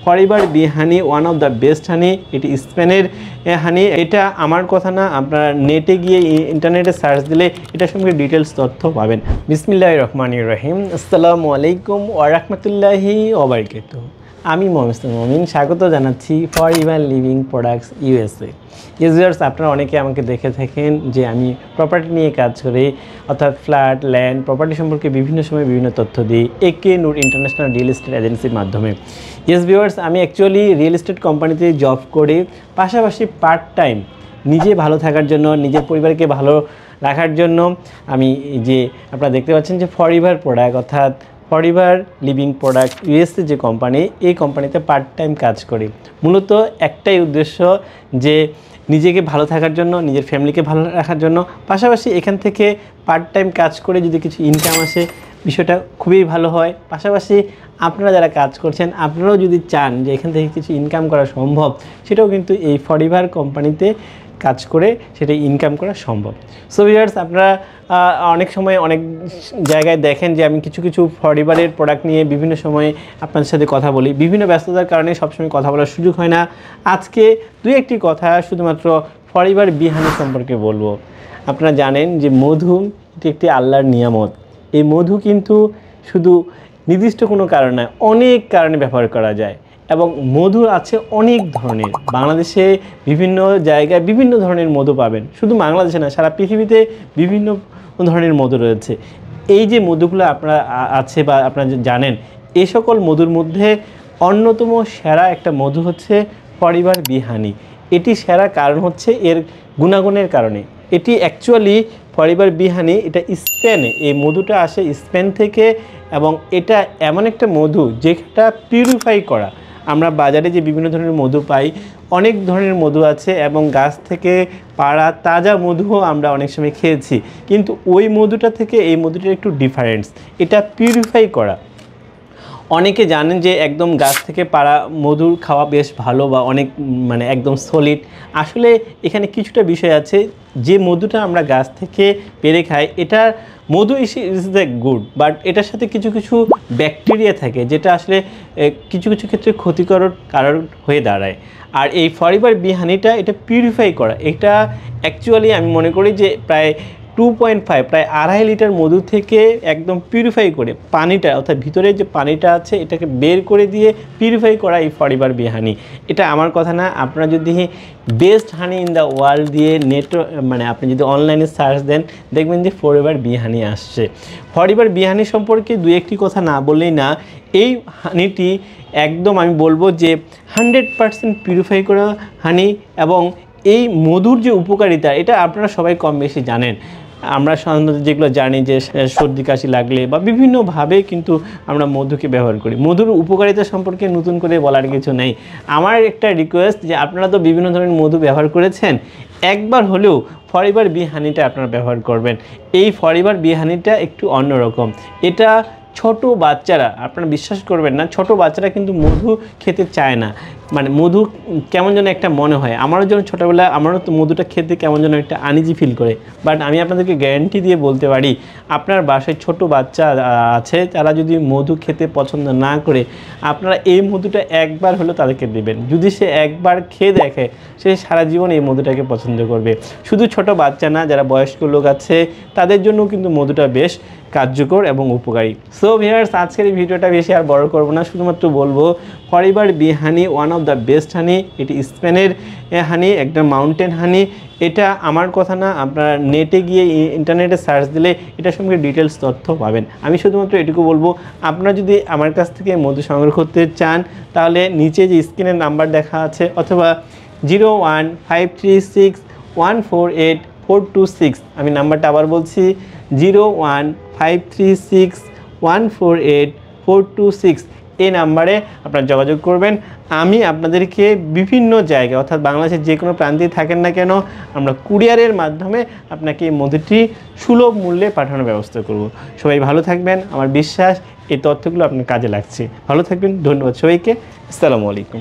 ফরিভার Bee honey one of the best honey. এটি স্পেনের হানি। এটা আমার কথা না, আপনারা নেটে গিয়ে ইন্টারনেটে সার্চ দিলে এটা সম্পর্কে ডিটেলস তথ্য পাবেন। বিসমিল্লাহির রহমানির রহিম। আসসালামু আলাইকুম ওয়া রাহমাতুল্লাহি ওয়া বারাকাতুহু। আমি মোহাম্মদ মমিন, স্বাগত জানাচ্ছি ফরিভার লিভিং প্রোডাক্টস ইউএসএ। ইউজার্স, আপনারা অনেকে আমাকে দেখে থাকেন যে আমি প্রপার্টি নিয়ে কাজ করি, অর্থাৎ ফ্ল্যাট, ল্যান্ড, প্রপার্টি সম্পর্কে বিভিন্ন সময় বিভিন্ন তথ্য দিই একে নূর ইন্টারন্যাশনাল রিয়েল এস্টেট এজেন্সির মাধ্যমে। ইয়েস ভিউয়ার্স, আমি অ্যাকচুয়ালি রিয়েল এস্টেট কোম্পানিতে জব করি, পাশাপাশি পার্ট টাইম নিজে ভালো থাকার জন্য, নিজের পরিবারকে ভালো রাখার জন্য আমি যে আপনারা দেখতে পাচ্ছেন যে ফরিভার প্রোডাক্ট, অর্থাৎ ফরিভার লিভিং প্রোডাক্ট ইউএসএ যে কোম্পানি, এই কোম্পানিতে পার্ট টাইম কাজ করি। মূলত একটাই উদ্দেশ্য যে নিজেকে ভালো থাকার জন্য, নিজের ফ্যামিলিকে ভালো রাখার জন্য, পাশাপাশি এখান থেকে পার্ট টাইম কাজ করে যদি কিছু ইনকাম আসে বিষয়টা খুবই ভালো হয়। পাশাপাশি আপনারা যারা কাজ করছেন, আপনারাও যদি চান যে এখান থেকে কিছু ইনকাম করা সম্ভব, সেটাও কিন্তু এই ফরিভার কোম্পানিতে কাজ করে সেটা ইনকাম করা সম্ভব। সো ভিউয়ার্স, আপনারা অনেক সময় অনেক জায়গায় দেখেন যে আমি কিছু কিছু ফরিভারের প্রোডাক্ট নিয়ে বিভিন্ন সময় আপনাদের সাথে কথা বলি। বিভিন্ন ব্যস্ততার কারণে সবসময় কথা বলার সুযোগ হয় না। আজকে দুই একটি কথা শুধুমাত্র ফরিভার বি হানি সম্পর্কে বলবো। আপনারা জানেন যে মধু এটি একটি আল্লাহর নিয়ামত। এই মধু কিন্তু শুধু নির্দিষ্ট কোনো কারণ নয়, অনেক কারণে ব্যবহার করা যায় এবং মধু আছে অনেক ধরনের। বাংলাদেশে বিভিন্ন জায়গায় বিভিন্ন ধরনের মধু পাবেন, শুধু বাংলাদেশে না, সারা পৃথিবীতে বিভিন্ন ধরনের মধু রয়েছে। এই যে মধুগুলো আপনারা আছে বা আপনারা জানেন, এই সকল মধুর মধ্যে অন্যতম সেরা একটা মধু হচ্ছে ফরিভার বি হানি। এটি সেরা কারণ হচ্ছে এর গুণাগুণের কারণে। এটি অ্যাকচুয়ালি ফরিভার বি হানি, এটা স্পেনে, এই মধুটা আসে স্পেন থেকে এবং এটা এমন একটা মধু যেটা পিউরিফাই করা। আমরা বাজারে যে বিভিন্ন ধরনের মধু পাই, অনেক ধরনের মধু আছে এবং গাছ থেকে পাড়া তাজা মধুও আমরা অনেক সময় খেয়েছি, কিন্তু ওই মধুটা থেকে এই মধুটা একটু ডিফারেন্স, এটা পিউরিফাই করা। অনেকে জানেন যে একদম গাছ থেকে পাড়া মধু খাওয়া বেশ ভালো বা অনেক একদম সলিড। আসলে এখানে কিছুটা বিষয় আছে, যে মধুটা আমরা গাছ থেকে পেরে খাই, এটার মধু ইজ দ্য গুড, বাট এটার সাথে কিছু কিছু ব্যাকটেরিয়া থাকে যেটা আসলে কিছু কিছু ক্ষেত্রে ক্ষতিকর কারণ হয়ে দাঁড়ায়। আর এই ফরিভার বি হানিটা এটা পিউরিফাই করা, এটা অ্যাকচুয়ালি আমি মনে করি যে প্রায় 2.5 প্রায় 2.5 লিটার মধু থেকে একদম পিউরিফাই করে পানিটা, অর্থাৎ ভিতরে যে পানিটা আছে এটাকে বের করে দিয়ে পিউরিফাই করা এই ফরিভার বি হানি। এটা আমার কথা না, আপনারা যদি best honey in the world দিয়ে নেট আপনি যদি অনলাইনে সার্চ দেন, দেখবেন যে ফরিভার বি হানি আসছে। ফরিভার বি হানি সম্পর্কে দুই একটি কথা না বললেই না। এই হানিটি একদম আমি বলবো যে 100% পিউরিফাই করা হানি এবং এই মধুর যে উপকারিতা, এটা আপনারা সবাই কম বেশি জানেন। আমরা সাধারণত যেগুলো জানি যে সর্দি কাশি লাগলে বা বিভিন্নভাবে কিন্তু আমরা মধুকে ব্যবহার করি। মধুর উপকারিতা সম্পর্কে নতুন করে বলার কিছু নেই। আমার একটা রিকোয়েস্ট যে আপনারা তো বিভিন্ন ধরনের মধু ব্যবহার করেছেন, একবার হলেও ফরিভার বি হানিটা আপনারা ব্যবহার করবেন। এই ফরিভার বি হানিটা একটু অন্যরকম। এটা ছোট বাচ্চারা, আপনারা বিশ্বাস করবেন না, ছোট বাচ্চারা কিন্তু মধু খেতে চায় না। মধু কেমন যেন একটা মনে হয়। আমারও যেন ছোটোবেলায় আমারও তো মধুটা খেতে কেমন যেন একটা আনইজি ফিল করে। বাট আমি আপনাদেরকে গ্যারান্টি দিয়ে বলতে পারি, আপনার বাসায় ছোট বাচ্চা আছে, তারা যদি মধু খেতে পছন্দ না করে, আপনারা এই মধুটা একবার হলেও তাদেরকে দেবেন। যদি সে একবার খেয়ে দেখে, সে সারা জীবন এই মধুটাকে পছন্দ করবে। শুধু ছোট বাচ্চা না, যারা বয়স্ক লোক আছে তাদের জন্য কিন্তু মধুটা বেশ কার্যকর এবং উপকারী। সো ভিউয়ার্স, আজকের এই ভিডিওটা বেশি আর বড় করব না, শুধুমাত্র বলবো Forever Bee honey one of the best honey. এটি স্পেনের হানি, একটা মাউন্টেন হানি। এটা আমার কথা না, আপনারা নেটে গিয়ে ইন্টারনেটে সার্চ দিলে এটা সম্পর্কে ডিটেলস তথ্য পাবেন। আমি শুধুমাত্র এটুকু বলবো, আপনারা যদি আমার কাছ থেকে মধু সংগ্রহ করতে চান, তাহলে নিচে যে স্ক্রিনের নাম্বার দেখা আছে অথবা 01536148426, আমি নাম্বারটা আবার বলছি 01536148426, এই নাম্বারে আপনারা যোগাযোগ করবেন। আমি আপনাদেরকে বিভিন্ন জায়গায়, অর্থাৎ বাংলাদেশের যে কোনো প্রান্তেই থাকেন না কেন, আমরা কুরিয়ারের মাধ্যমে আপনাকে এই মধুটি সুলভ মূল্যে পাঠানোর ব্যবস্থা করব। সবাই ভালো থাকবেন, আমার বিশ্বাস এই তথ্যগুলো আপনার কাজে লাগছে। ভালো থাকবেন, ধন্যবাদ সবাইকে। আসসালামু আলাইকুম।